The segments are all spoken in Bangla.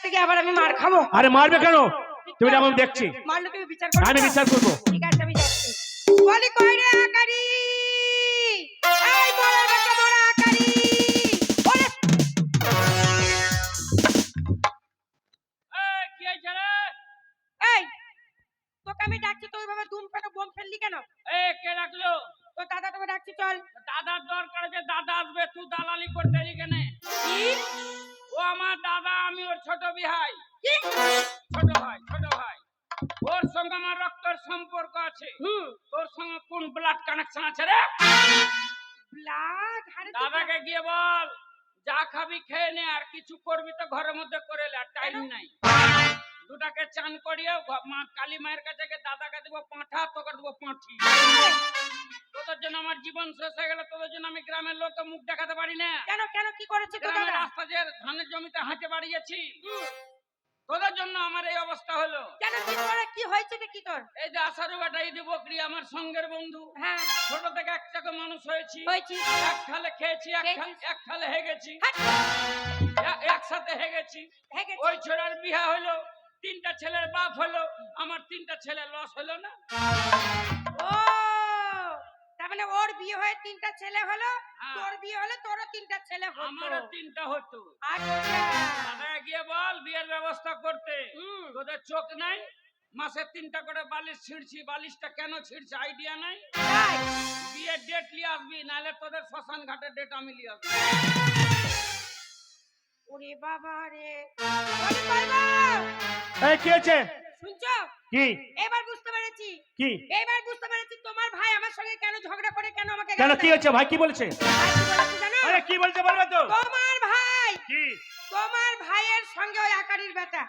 থেকে আবার আমি মার খাবো? আরে মারবে কেন? তুমি আমি দেখছি। মারলে তুমি বিচার করবে? আমি বিচার করবো। ঠিক আছে, আমি যাচ্ছি। বলি কই রে আকারি, এই বড় বেটা বড় আকারি, ওরে এই কি হইছে রে? এই তোকে আমি ডাকছি, তুই ওইভাবে দুম করে বোম ফেললি কেন? এই কে ডাকলো? তোর দাদা তোকে ডাকছি, চল। দাদার দরকার যে দাদা আসবে, তুই দালালি করতে এলি কেন? কি? ও আমার দাদা, আমি ওর ছোট ভাই। কি? ছোট ভাই, ছোট ভাই। ওর সঙ্গে আমার রক্তের সম্পর্ক আছে। তোর সঙ্গে কোন ব্লাড কানেকশন আছে রে? ব্লাড? আরে তুই দাদাকে গিয়ে বল, যা খাবি খেয়ে নে, আর কিছু করবি তো ঘরের মধ্যে করে লে, আর টাইম নাই। দুটাকে চান করিয়ে মা কালী মায়ের কাছে গিয়ে দাদাকে দেবো পাঁঠা, তোকে দেবো পাঁঠি। তোদের জন্য আমার জীবন শেষ হয়ে গেল, তোদের জন্য আমি গ্রামের লোককে মুখ দেখাতে পারি না। কেন কেন কি করেছে তোর গ্রামের দাদা? রাস্তা যে ধানের জমিতে হাঁটে বাড়িয়েছি, তোদের জন্য আমার এই অবস্থা হলো। কেন কি তোর কি হয়েছে রে? কি তোর? এই যে আসারু বেটা ঈদি বকরি আমার সঙ্গের বন্ধু, হ্যাঁ ছোট থেকে একটাকে মানুষ হয়েছি, হয়েছি। এক থালে খেয়েছি, এক থালে হেগেছি, একসাথে হেগেছি। হেগেছি। ওই ছোড়ার বিয়ে হলো, 3টা ছেলের বাপ হলো, আমার 3টা ছেলে লস হলো না? ও তার মানে ওর বিয়ে হয়ে 3টা ছেলে হলো, হ্যাঁ। তোর বিয়ে হলে তোরও 3টা ছেলে হতো। আমারও 3টা হতো। আচ্ছা দাদা গিয়ে বল বিয়ের ব্যবস্থা করতে। তোদের চোখ নাই? মাসে 3টা করে বালিশ ছিঁড়ছি, বালিশটা কেন ছিঁড়ছি আইডিয়া নাই? তাই? বিয়ের ডেট নিয়ে আসবি, নাহলে তোদের শ্মশান ঘাটের ডেট আমি নিয়ে আসবো। ওরে বাবা রে, বলি কই গো? এই কি হয়েছে? শুনছো? কি এবার বুঝতে পেরেছি, কি এবার বুঝতে পেরেছি তোমার ভাই আমার সঙ্গে কেন ঝগড়া করে, কেন আমাকে কেন গাল কি দেয়। হয়েছে? ভাই কি বলেছে? ভাই কি বলেছে জানো? আরে কি বলছে বলবে তো? তোমার ভাই, কি? তোমার ভাইয়ের সঙ্গে ওই আকারির বেটা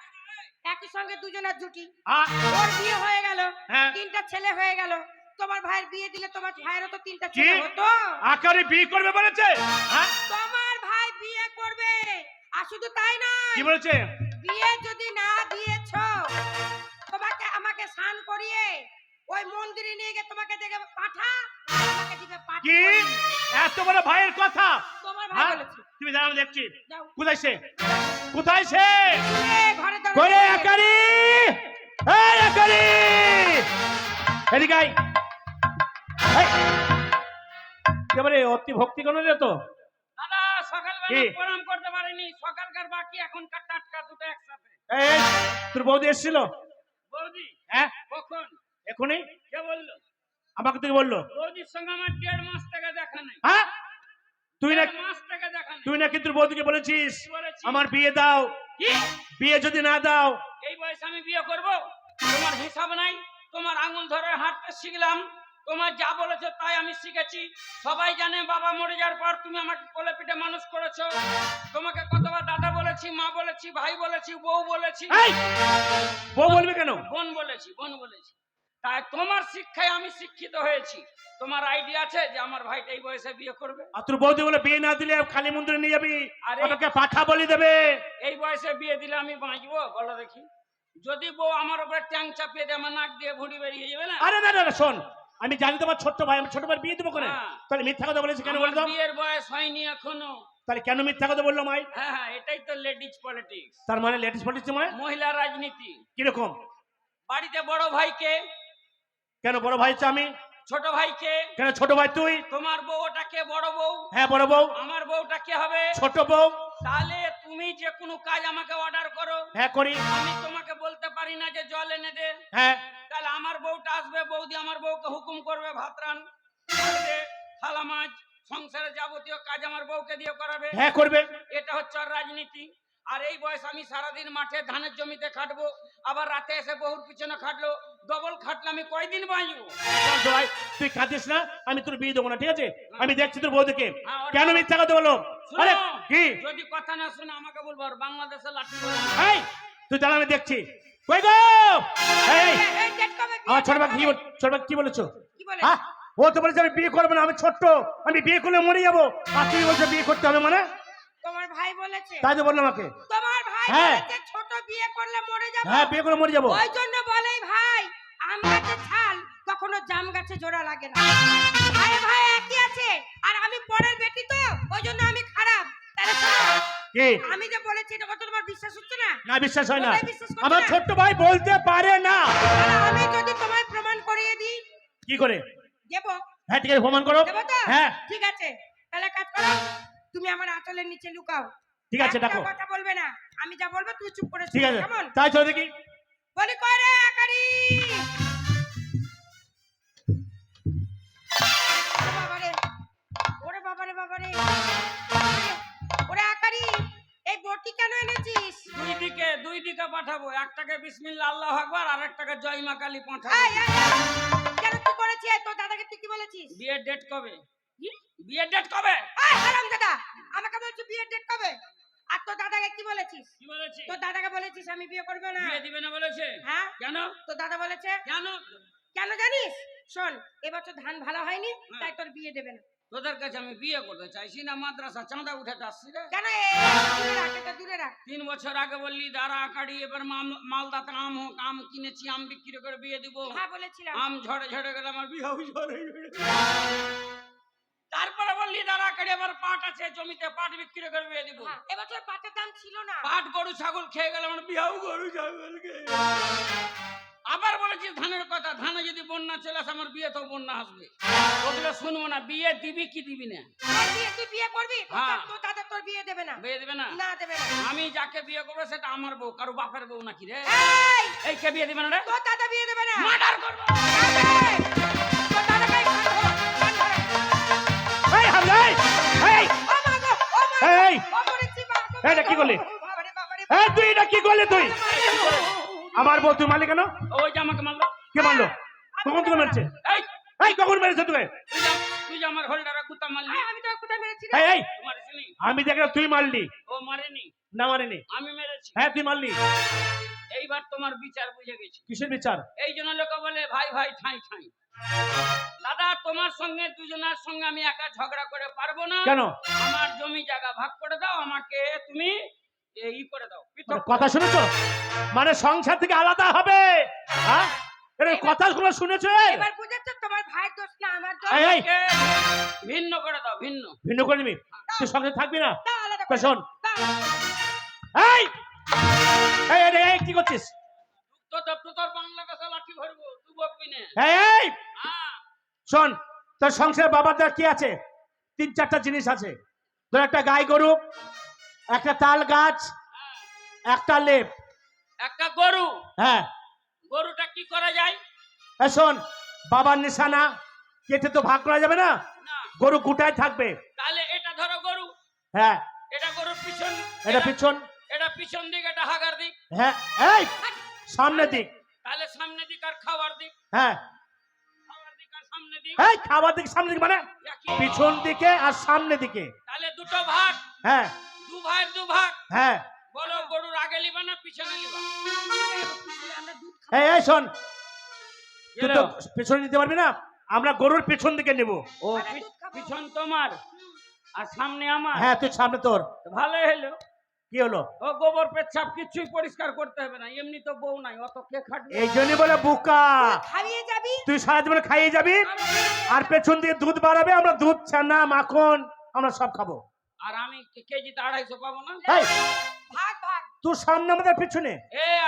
একই সঙ্গে দুজনের জুটি, আ ওর বিয়ে হয়ে গেল, হ্যাঁ। 3টা ছেলে হয়ে গেল। তোমার ভাইয়ের বিয়ে দিলে তোমার ভাইয়েরও তো 3টা কি? ছেলে হতো। আকারে বিয়ে করবে বলেছে? হ্যাঁ তোমার ভাই বিয়ে করবে, আর শুধু তাই নয়, কি বলেছে? বিয়ে যদি না দিয়েছো তোমাকে আমাকে স্নান করিয়ে ওই মন্দিরে নিয়ে গিয়ে তোমাকে দেবে পাঠা, আর আমাকে দিবে পাঠি। কি এত বড় ভাইয়ের কথা? তোমার ভাই হ্যাঁ? বলেছে। তুমি জানো দেখছি। যাও। কোথায় সে? কোথায় সে? ঘরে দাঁড়াও। করে আকারি, এই আকারি এদিকে আয়। এই, একেবারে অতি ভক্তি কোন রে তো? দাদা সকালবেলা কি? প্রণাম করতে পারিনি, সকালকার বাকি এখনকার টাটকা দুটো একসাথে। এই তোর বৌদি এসেছিল? বৌদি? হ্যাঁ কখন? এখনই কে বললো? আমাকে তুই বললো। বৌদির সঙ্গে আমার 1.5 মাস থেকে দেখা নেই। হ্যাঁ তুই না 1.5 মাস থেকে দেখা নেই। তুই নাকি তোর বৌদিকে বলেছিস কি বলেছি? আমার বিয়ে দাও, কি? বিয়ে যদি না দাও? এই বয়সে আমি বিয়ে করব? তোমার হিসাব নাই? তোমার আঙুল ধরে হাঁটতে শিখলাম, তোমার যা বলেছো তাই আমি শিখেছি। সবাই জানে বাবা মরে যাওয়ার পর তুমি আমাকে কোলে পিঠে মানুষ করেছো। তোমাকে কতবার দাদা বলেছি, মা বলেছি, ভাই বলেছি, বউ বলেছি। এই বউ বলবে কেন? বোন বলেছি, বোন বলেছি। তাই তোমার শিক্ষায় আমি শিক্ষিত হয়েছি। তোমার আইডিয়া আছে যে আমার ভাইটা এই বয়সে বিয়ে করবে? আর তোর বৌদি বলে বিয়ে না দিলে খালি মন্দিরে নিয়ে যাবি, আরে- আমাকে পাঠা বলি দেবে। এই বয়সে বিয়ে দিলে আমি বাঁচবো বলো দেখি? যদি বউ আমার উপরে ট্যাং চাপিয়ে দেয়, আমার নাক দিয়ে ভুঁড়ি বেরিয়ে যাবে না? আরে না না না, শোন আমি জানি তোমার ছোট্ট ভাই, আমি ছোট ভাই বিয়ে দেবো কেন? হ্যাঁ। তাহলে মিথ্যা কথা বলেছি কেন আমার বলতো? বিয়ের বয়স হয়নি এখনো। তাহলে কেন মিথ্যা কথা বললো মাই? হ্যাঁ হ্যাঁ, এটাই তো লেডিজ পলিটিক্স, তার মানে লেডিস পলিটিক্স মানে মহিলা রাজনীতি। কিরকম? বাড়িতে বড় ভাইকে, কেন বড় ভাই হচ্ছে আমি? ছোট ভাইকে। কেন ছোট ভাই তুই? তোমার বউটা কে বড় বউ? হ্যাঁ বড় বউ। আমার বউটা কে হবে? ছোট বউ। তাহলে তুমি যে কোনো কাজ আমাকে অর্ডার করো, হ্যাঁ করি। আমি তোমাকে বলতে পারি না যে জল এনে দে। হ্যাঁ তাহলে আমার বউটা আসবে, বৌদি আমার বউকে হুকুম করবে ভাত রান, জল দে, থালা মাছ, সংসারের যাবতীয় কাজ আমার বউকে দিয়ে করাবে। হ্যাঁ করবে। এটা হচ্ছে ওর রাজনীতি। আর এই বয়স আমি সারাদিন মাঠে ধানের জমিতে খাটবো, আবার রাতে এসে বহুর পিছনে খাটলো, ডবল খাটলে আমি কয়দিন বাঁচবো? চল তো ভাই, তুই কাঁদিস না, আমি তোর বিয়ে দেবো না, ঠিক আছে? আমি দেখছি তোর বৌদিকে। হ্যাঁ, ওটা- কেন মিথ্যা কথা বলো? শোনো, আরে কি? যদি কথা না শুনে আমাকে বলবো আর বাংলাদেশে লাঠি মারবো। এই তুই দাঁড়া, আমি দেখছি। কই গো? এই এই ডেট কবে? আমার ছোট ভাই ছোট ভাই কি বলেছো? কি বলে? হ্যাঁ ও তো বলেছে আমি বিয়ে করবো না, আমি ছোট্ট, আমি বিয়ে করলে মরে যাবো। আর তুই বলছো বিয়ে করতে হবে মানে? তোমার ভাই বলেছে? তাই তো বললাম আমাকে। তোমার ভাই হ্যাঁ। বলেছে ছোট বিয়ে করলে মরে যাবে। হ্যাঁ বিয়ে করলে মরে যাবো। ওই জন্য বলে ভাই আম গাছে ছাল কখনো জাম গাছে জোড়া লাগে না। ভাই ভাই একই আছে, আর আমি পরের বেটি তো ওই জন্য আমি খারাপ। তাহলে শোনো, কি আমি যে বলেছি এটা কত তোমার বিশ্বাস হচ্ছে না? না বিশ্বাস হয় না? কোথায় বিশ্বাস করছো আমার না? ছোট্ট ভাই বলতে পারে না। তাহলে আমি যদি তোমায় প্রমাণ করিয়ে দিই, কি করে? দেবো? হ্যাঁ ঠিক আছে, প্রমাণ করো। দেবো তো? হ্যাঁ ঠিক আছে, তাহলে কাজ করো, তুমি আমার আঁচলের নিচে লুকাও। ঠিক আছে, একটা দেখো। কথা বলবে না, আমি যা বলবো তুই চুপ করে ঠিক শুনবে, আছে, কেমন? তাই চলো দেখি। বলি কই রে আকারি? ও বাবারে, ওরে বাবারে বাবারে, ওরে আকারি, এই বটি কেন এনেছিস? দুই দিকে পাঠাবো, একটাকে বিসমিল্লাহ আল্লাহু আকবার, আর একটাকে জয় মা কালী পাঠাবো। এই, এই, এই, কেন কি করেছিস? তোর দাদাকে তুই কি বলেছিস? বিয়ের ডেট কবে? কি? বিয়ের ডেট কবে? এই হারামজাদা, আমাকে বলছিস বিয়ের ডেট কবে? আর তোর দাদাকে কি বলেছিস? কি বলেছি? তোর দাদাকে বলেছিস আমি বিয়ে করব না? বিয়ে দিবে না বলেছে? হ্যাঁ, কেন? তোর দাদা বলেছে। কেন? কেন জানিস? শোন, এবছর ধান ভালো হয়নি, তাই তোর বিয়ে দেবে না। তোদের কাছে আমি বিয়ে করতে চাইছি না, মাদ্রাসা চাঁদা উঠাতে আসছি রে। কেন? দূরে রাখ, এটা দূরে রাখ। 3 বছর আগে বললি দাঁড়া আকাড়ি, এবার মালদাতে আম হোক, আম কিনেছি, আম বিক্রি করে বিয়ে দিব। হ্যাঁ বলেছিলাম। আম ঝড়ে ঝড়ে গেলে আমার বিয়ে ঝড়ে ঝড়ে। তারপরে বললি দাঁড়া আকাড়ি, এবার পাট আছে জমিতে, পাট বিক্রি করে বিয়ে দিব। হ্যাঁ, এবছর পাটের দাম ছিল না। পাট গরু ছাগল খেয়ে গেলে আমার বিয়েও গরু ছাগল খেয়ে। আবার বলেছিস ধানের কথা, ধানে যদি বন্যা চলে আসে আমার বিয়ে তো বন্যা আসবে। ওগুলো শুনবো না, বিয়ে দিবি কি দিবি না? তুই বিয়ে করবি? হ্যাঁ। তোর দাদা তোর বিয়ে দেবে না। বিয়ে দেবে না? না, দেবে না। আমি যাকে বিয়ে করবো সেটা আমার বউ, কারো বাপের বউ নাকি রে? এই, এই কে বিয়ে দিবে না রে? তোর দাদা বিয়ে দেবে না। মার্ডার করবো। এই, তোর দাদাকে কান ধরো, কান ধরো। এই হামলা, এই ও মা গো, ও মা গো, এই, ও মরেছি মা গো। এই, এটা কি করলি? বাবারে, বাবারে, এই তুই এটা কি করলি? তুই আমার বউ তুই মারলি কেন? ওই যে আমাকে মারলো। কে মারলো? কখন তোকে মেরেছে? এই এই কখন মেরেছে তোকে? তুই যে আমার হোল্ডারে কুত্তা মারলি। এই, আমি তোকে কোথায় মেরেছি রে? এই এই মারিসনি? আমি দেখলাম তুই মারলি। ও মারেনি, না মারিনি। আমি মেরেছি। হ্যাঁ তুই মারলি। এইবার তোমার বিচার বুঝে গেছি। কিসের বিচার? এই জন্য লোকে বলে ভাই ভাই ঠাই ঠাই। দাদা তোমার সঙ্গে দুজনের সঙ্গে আমি একা ঝগড়া করে পারবো না। কেন? আমার জমি জায়গা ভাগ করে দাও, আমাকে তুমি ই করে দাও, পৃথক করে কথা দাও। শুনেছো? মানে সংসার থেকে আলাদা হবে? হ্যাঁ এর কথাগুলো শুনেছো? এবার বুঝেছো তোমার ভাই দোষ না আমার দোষ? এই এই আমাকে ভিন্ন করে দাও, ভিন্ন। ভিন্ন করে নিবি? তুই সংসার থাকবি না? দাও, আলাদা তা করে শোন, দাও। এই এই এই, এই কি করছিস? তো তোর বাংলা ভাষা লাঠি ভরবো, তুই বকবি না। এই এই হ্যাঁ, শোন, তোর সংসারে বাবার দেওয়ার কি আছে? 3-4টা জিনিস আছে। ধর একটা গাই গরু, একটা তাল গাছ, একটা লেপ। একটা গরু, হ্যাঁ গরুটা কি করা যায়? এই শোন, বাবার নিশানা কেটে তো ভাগ করা যাবে না, না, গরু গোটায় থাকবে। তাহলে এটা ধরো গরু, হ্যাঁ এটা গরুর পিছন, এটা পিছন, এটা পিছন দিক, এটা হাগার দিক, হ্যাঁ এই সামনের দিক, তাহলে সামনে দিক আর খাওয়ার দিক, হ্যাঁ খাওয়ার দিক আর সামনে দিক এই খাবার দিক সামনে দিক মানে একই। পিছন দিকে আর সামনে দিকে। তাহলে দুটো ভাগ, হ্যাঁ দু ভাইয়ের দু ভাগ। হ্যাঁ বলো গরুর আগে লিবা না পিছনে লিবা? আমরা দুধ খাবো। এই এই শোন, তুই তো এলো। পেছনে নিতে পারবি না, আমরা গরুর পেছন দিকে নেব। ও আমরা দুধ খাবো। পিছন তোমার আর সামনে আমার। হ্যাঁ তুই সামনে তোর। ভালোই হলো। কি হলো? ও গোবর পেচ্ছাপ কিছুই পরিষ্কার করতে হবে না, এমনি তো বউ নাই, অত কে খাটবে? এই জন্যই বলে বোকা। খাইয়ে যাবি? তুই সারা জীবন খাইয়ে যাবি আর পেছন দিয়ে দুধ বাড়াবে, আমরা দুধ ছানা মাখন আমরা সব খাবো। আর আমি কেজিতে 250 পাবো না? এই ভাগ ভাগ। তুই সামনে আমাদের পিছনে।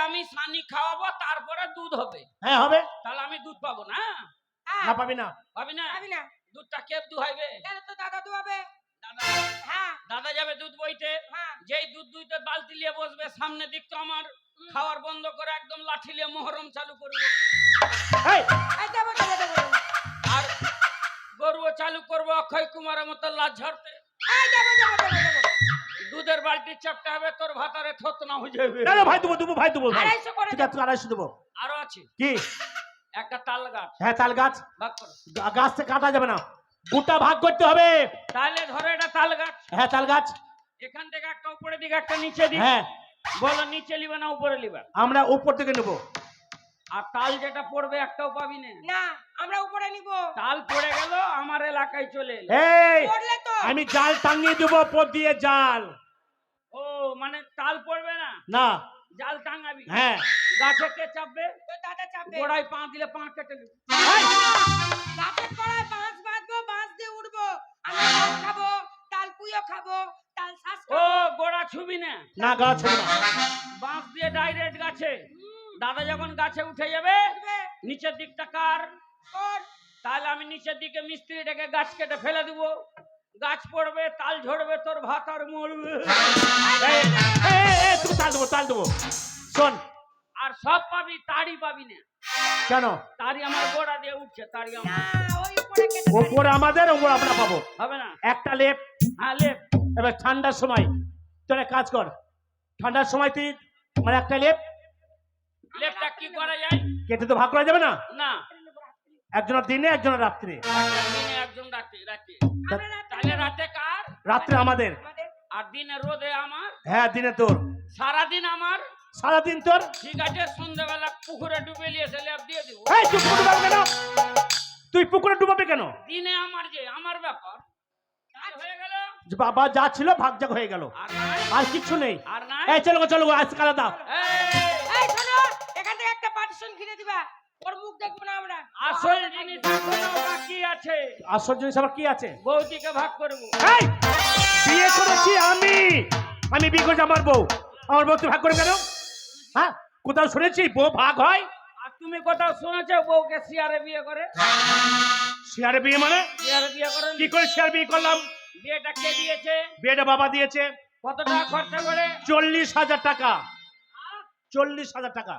আমি সানি খাওয়াবো, তারপরে দুধ হবে, হ্যাঁ হবে। তাহলে আমি দুধ পাবো না? হ্যাঁ, না পাবি না। পাবি না? খাবি না? দুধটা কে দুহাইবে? কেন তো দাদা দুয়াবে? দাদা, হ্যাঁ, দাদা যাবে দুধ বইতে, হ্যাঁ। যেই দুধ দুইতে বালতি নিয়ে বসবে, সামনে দিক তো আমার খাওয়ার বন্ধ করে একদম লাঠি নিয়ে মহরম চালু করবো। এই এই দেবো, দেবো, দেবো, দেবো। আর গরুও চালু করবো অক্ষয় কুমারের মতো লাজ ঝরতে। এই দেবো, দেবো, দেবো, দেবো। দুধের বালতি চাপটা হবে, তোর ভাতারে থত না হয়ে যাবে। না না ভাই দেবো দেবো ভাই দেবো ভাই। 250 করে ঠিক দেবো। আছে তুই 250 দেবো। আরো আছে কি? একটা তাল গাছ, হ্যাঁ তাল গাছ, ভাগ করো। গাছ থেকে কাটা যাবে না, গোটা ভাগ করতে হবে। তাহলে ধরো এটা তাল গাছ, হ্যাঁ তাল গাছ, এখান থেকে একটা উপরে দিকে একটা নিচে দিক। হ্যাঁ বলো নিচে লিবা না উপরে লিবা? আমরা উপর থেকে নেবো। আর তাল যেটা পড়বে একটাও পাবি না। না, আমরা উপরে নিব। তাল পড়ে গেল, আমার এলাকায় চলে এলো। এই পড়লে তো আমি জাল টাঙিয়ে দেবো, উপর দিয়ে জাল। ও মানে তাল পড়বে না, না জাল টাঙাবি। হ্যাঁ গাছে কে চাপবে? তোর দাদা চাপবে। গোড়ায় পা দিলে পা কেটে দিবে। এই, গাছের গোড়ায় বাঁশ বাঁধবো, বাঁশ দিয়ে উঠবো। আমরা তাল খাবো, তাল পুইও খাবো, তাল শ্বাস ও গোড়া ছুবি না, না গাছ হবে না। বাঁশ দিয়ে ডাইরেক্ট গাছে। দাদা যখন গাছে উঠে যাবে নিচের দিকটা কার, তাহলে আমি নিচের দিকে মিস্ত্রি ডেকে গাছ কেটে ফেলে দিব, গাছ পড়বে, তাল ঝরবে, তোর ভাত আর মরবে। এই, তুই তাল দেবো শোন। আর সব পাবি, তাড়ি পাবি না। কেন? তাড়ি আমার গোড়া দিয়ে উঠছে, তাড়ি আমার ওই উপরে কেটে ওপর আমাদের, ওপর আমরা পাবো। হবে না। একটা লেপ। হ্যাঁ লেপ। এবার ঠান্ডার সময় তোর এক কাজ কর, ঠান্ডার সময় তুই মানে একটা লেপ লেপটা কি করা যায়? কেটে তো ভাগ করা যাবে না, না, একজনের দিনে একজনের রাত্রে। দিনে একজন রাতে রাতে। আমরা রাতে তাহলে রাতে কার? রাত্রে আমাদের, আমাদের আর দিনে রোদে আমার। হ্যাঁ দিনে তোর, সারাদিন আমার। সারাদিন তোর। ঠিক আছে, সন্ধ্যাবেলা পুকুরে ডুবে নিয়ে এসে লেপ দিয়ে দিব। এই তুই পুকুরে ডুবাবি কেন? তুই পুকুরে ডুবাবি কেন? দিনে আমার, যে আমার ব্যাপার। কাজ হয়ে গেল। যে বাবা যা ছিল ভাগজাগ হয়ে গেল, আর নাই, আর কিচ্ছু নেই। আর নাই। এই চলো আজকে আলাদা। এই, এই শোনো, এখান থেকে একটা পার্টিশন কিনে দিবা, ওর মুখ দেখবো না আমরা। আসল জিনিস এখনো বাকি আছে। আসল জিনিস আবার কি আছে? বৌদিকে ভাগ করবো। এই বিয়ে করেছি আমি বিয়ে করেছি আমার বউ তুই ভাগ করে কেন? হ্যাঁ কোথাও শুনেছি বউ ভাগ হয়? আর তুমি কোথাও শুনেছো বউকে শিয়ারে বিয়ে করে? শেয়ারে বিয়ে মানে? শিয়ারে বিয়ে করে কি করে শেয়ার বিয়ে করলাম? বিয়েটা কে দিয়েছে? বিয়েটা বাবা দিয়েছে। কত টাকা খরচা করে? 40,000 টাকা। 40,000 টাকা।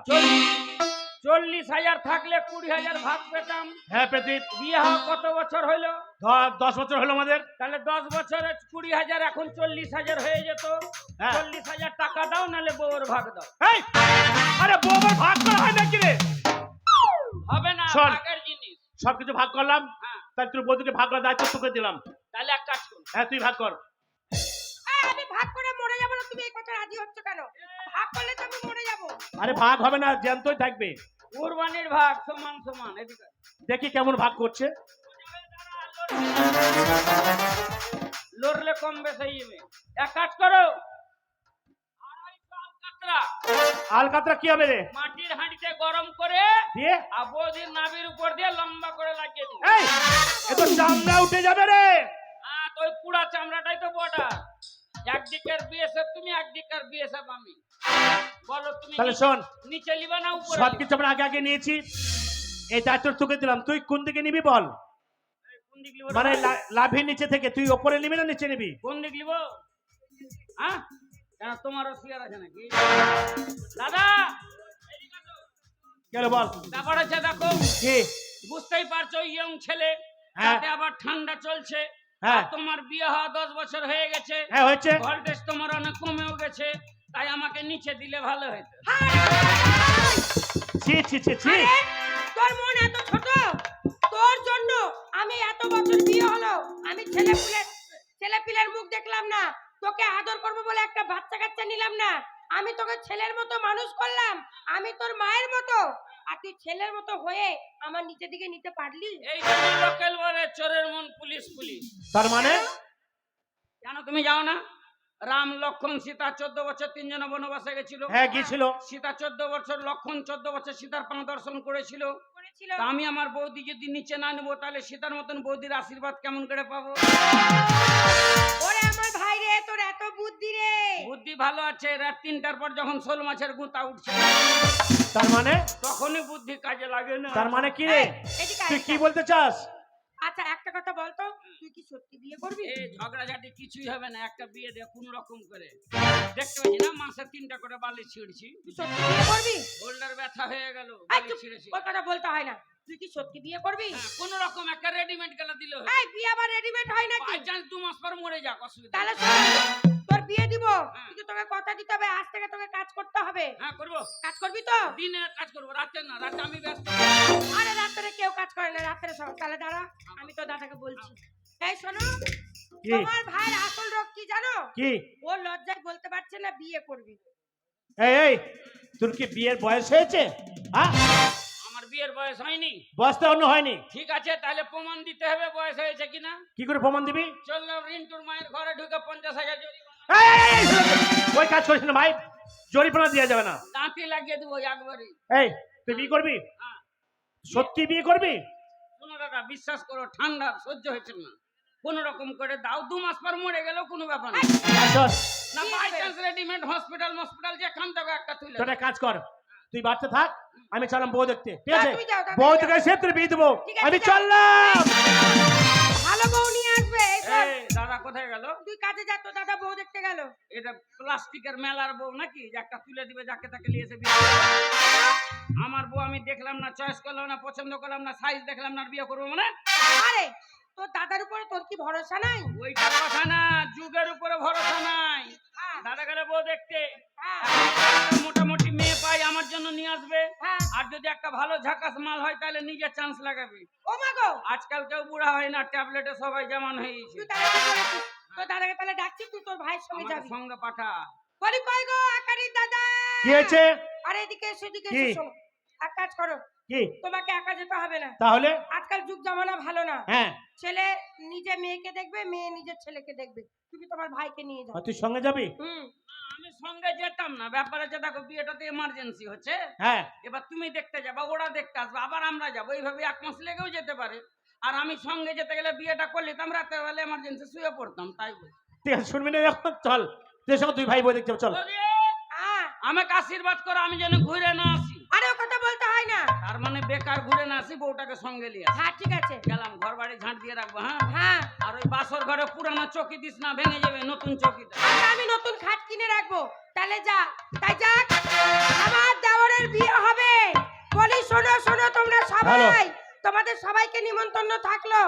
40,000 থাকলে 20,000 ভাগ পেতাম। হ্যাঁ প্রদীপ, বিয়ে হওয়া কত বছর হইলো? 10 বছর হলো আমাদের। তাহলে 10 বছরে 20,000, এখন 40,000 হয়ে যেত। হ্যাঁ। 40,000 টাকা দাও, নাহলে বউর ভাগ দাও। এই আরে বউ আবার ভাগ করা হয় নাকি রে? হবে না, শোন। ভাগের জিনিস। সবকিছু ভাগ করলাম, হ্যাঁ, তাহলে তোর বৌদিকে ভাগ করার দায়িত্ব তোকে দিলাম। তাহলে এক কাজ করো। হ্যাঁ তুই ভাগ কর। আমি ভাগ করে মরে যাবো না, তুমি এই কথা রাজি হচ্ছ কেন? ভাগ করলে তো আমি মরে যাবো। আরে ভাগ হবে না, জ্যান্তই থাকবে। কুরবানির ভাগ সমান সমান। এদিকে দেখি কেমন ভাগ করছে। লড়লে কম বেশি যাবে। এক কাজ করো, আড়াই পাল কাতরা আলকাতরা কি হবে রে? মাটির হাঁড়িতে গরম করে দিয়ে আর বৌদির নাভির উপর দিয়ে লম্বা করে লাগিয়ে দিবে। এই এ তো চামড়া উঠে যাবে রে। হ্যাঁ, তো ওই পুরা চামড়াটাই তো বর্ডার। একদিকের বিএসএফ তুমি, একদিকের বিএসএফ আমি। বলো তুমি তাহলে শোন, নিচে লিবা না উপরে? সবকিছু আমরা আগে নিয়েছি, এই দায়িত্ব তোকে দিলাম। তুই কোন দিকে নিবি বল? কোন দিক লিব? মানে লাভির নিচে থেকে তুই ওপরে নিবি না নিচে নিবি? কোন দিক লিব? হ্যাঁ, কেন তোমারও শিয়ার আছে নাকি? দাদা এদিকে আসো। গেল বল ব্যাপার আছে দেখো, কি? বুঝতেই পারছো ইয়ং ছেলে, হ্যাঁ। তাতে আবার ঠান্ডা চলছে। হ্যাঁ। আর তোমার বিয়ে হওয়া 10 বছর হয়ে গেছে, হ্যাঁ হয়েছে। ভোল্টেজ তোমার অনেক কমেও গেছে, তাই আমাকে নিচে দিলে ভালো হতো। ছি ছি ছি ছি। আরে, তোর মন এত ছোট? তোর জন্য আমি এত বছর বিয়ে হলো, আমি ছেলেপিলের মুখ দেখলাম না, তোকে আদর করবো বলে একটা বাচ্চা কাচ্চা নিলাম না, আমি তোকে ছেলের মতো মানুষ করলাম, আমি তোর মায়ের মতো, আর তুই ছেলের মতো হয়ে আমার নিচের দিকে নিতে পারলি? এই জন্য লোকেল বলে চোরের মন পুলিশ পুলিশ। তার মানে কেন তুমি যাও না? রাম লক্ষণ সীতা 14 বছর তিনজনে বনবাসে গেছিল। হ্যাঁ গিয়েছিল। সীতা 14 বছর, লক্ষণ 14 বছর সীতার পা দর্শন করেছিল। করেছিল। তা আমি আমার বৌদি যদি নিচে না নেবো, তাহলে সীতার মতন বৌদির আশীর্বাদ কেমন করে পাবো? ওরে আমার ভাই রে, তোর এত বুদ্ধি রে। বুদ্ধি ভালো আছে, রাত 3টার পর যখন শোল মাছের গুঁতা উঠছে তার মানে তখনই বুদ্ধি কাজে লাগে না। তার মানে কি রে? এই, এদিকে আয়। তুই কি বলতে চাস? আচ্ছা একটা কথা বলতো, তুই কি সত্যি বিয়ে করবি? এই ঝগড়াঝাটি কিছুই হবে না, একটা বিয়ে দিয়ে কোন রকম করে। দেখতে পাচ্ছি না মাসে 3টা করে বালি ছিঁড়ছি। তুই সত্যি বিয়ে করবি? হোল্ডার ব্যথা হয়ে গেল, এই বালি চুপ, ছিঁড়েছি। ওই কথা বলতে হয় না। তুই কি সত্যি বিয়ে করবি? কোন রকম একটা রেডিমেড গেলা দিলে হয়। এই বিয়ে আবার রেডিমেড হয় নাকি? বাই চান্স 2 মাস পর মরে যাক, অসুবিধা তাহলে নেই। শোন, তোর বিয়ে দিব, হ্যাঁ। কিন্তু তোকে কথা দিতে হবে আজ থেকে তোকে কাজ করতে হবে। হ্যাঁ করবো, কাজ করবি তো? দিনে কাজ করবো, রাতে না, রাতে আমি ব্যস্ত। আরে রাত্রে কেউ কাজ করে না, রাত্রে সব। তাহলে দাঁড়া, আমি তো দাদাকে বলছি। এই শোনো, কি? তোমার ভাইয়ের আসল রোগ কি জানো? কি? ও লজ্জায় বলতে পারছে না বিয়ে করবি। এই তোর কি বিয়ের বয়স হয়েছে? হ্যাঁ আমার বিয়ের বয়স হয়নি। বয়সটা অন্য হয়নি। ঠিক আছে, তাহলে প্রমাণ দিতে হবে বয়স হয়েছে কিনা। কি করে প্রমাণ দিবি? চললাম রিন্টুর মায়ের ঘরে ঢুকে 50,000 জরিমানা। ওই কাজ করিস না ভাই, জরিমানা দেওয়া যাবে না। দাঁতি লাগিয়ে দেবো একবারই। এই তুই বিয়ে করবি? হ্যাঁ। সত্যি বিয়ে করবি? শোনো দাদা, বিশ্বাস করো, ঠান্ডা সহ্য হচ্ছে না। কোন রকম করে দাও, 2 মাস পর মরে গেলেও কোনো ব্যাপার না। আসর না কি বাই হবে? চান্স রেডিমেড হসপিটাল যেখান থেকে একটা তুলে তোর এক কাজ কর, তুই বাড়তে থাক, আমি চললাম বউ দেখতে, ঠিক যা, আছে? তুই যাও, তাড়াতাড়ি বউ যাও। থেকে সে তোর বিয়ে দেবো, ঠিক আছে, আমি যাও। চললাম। ভালো বউ নিয়ে আসবে এই শোন, এই দাদা কোথায় গেল? তুই কাজে যা, তোর দাদা বউ দেখতে গেল। এটা প্লাস্টিকের মেলার বউ নাকি যে একটা তুলে দিবে যাকে তাকে নিয়ে এসে বিয়ে করবে? আমার বউ আমি দেখলাম না, চয়েস করলাম না, পছন্দ করলাম না, সাইজ দেখলাম না, আর বিয়ে করবো মানে? আরে তোর দাদার উপরে তোর কি ভরসা নাই? ওইটা কথা না, যুগের উপরে ভরসা নাই। হ্যাঁ, দাদা গেলে বউ দেখতে, হ্যাঁ, একটা মোটামুটি মেয়ে পাই আমার জন্য নিয়ে আসবে, হ্যাঁ। আর যদি একটা ভালো ঝাকাস মাল হয় তাহলে নিজে চান্স লাগাবে। ও মা গো, আজকাল কেউ বুড়া হয় না, ট্যাবলেটে সবাই জামান হয়ে গেছে। তুই তাহলে কি করেছিস? তোর দাদাকে তাহলে ডাকছিস, তুই তোর ভাইয়ের সঙ্গে আমাকে যাবি। সঙ্গে পাঠা। বলি কই গো আকারির দাদা? কি হয়েছে? আরে এদিকে এসো, এদিকে কি? এসো, শোনো। এক কাজ করো, কি তোমাকে একা যেতে হবে না। তাহলে? আজকাল যুগ জামানা ভালো না, হ্যাঁ, ছেলে নিজে মেয়েকে দেখবে, মেয়ে নিজের ছেলেকে দেখবে। তুমি তোমার ভাইকে নিয়ে যাও। আর তুই সঙ্গে যাবি? হুম, আমি সঙ্গে যেতাম না, ব্যাপার হচ্ছে দেখো বিয়েটাতে এমার্জেন্সি হচ্ছে, হ্যাঁ, এবার তুমি দেখতে যাবা, ওরা দেখতে আসবে, আবার আমরা যাবো, এইভাবে 1 মাস লেগেও যেতে পারে। আর আমি সঙ্গে যেতে গেলে বিয়েটা করলিতাম, রাতের বেলা এমার্জেন্সি শুয়ে পড়তাম, তাই বলি। ঠিক আছে, শুনবি না এখন? চল, তুই সঙ্গে তুই ভাই বউ দেখতে যাবো, চল। ওরে, হ্যাঁ। আমাকে আশীর্বাদ করো আমি যেন ঘুরে না আসি। আরে ও কথা বলতে হয় না। তার মানে বেকার ঘুরে না আসি, বউটাকে সঙ্গে নিয়ে আসি। হ্যাঁ ঠিক আছে। গেলাম, ঘর বাড়ি ঝাঁট দিয়ে রাখবো, হ্যাঁ। হ্যাঁ, আর ওই বাসর ঘরে পুরানো চকি দিস না, ভেঙে যাবে, নতুন চকি দে। আচ্ছা আমি নতুন খাট কিনে রাখবো, তাহলে যা। তাই যাক, আমার দেওরের বিয়ে হবে। বলি শোনো শোনো তোমরা সবাই, তোমাদের সবাইকে নিমন্ত্রণ থাকলো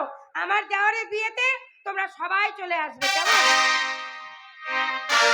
আমার দেওরের বিয়েতে, তোমরা সবাই চলে আসবে, কেমন?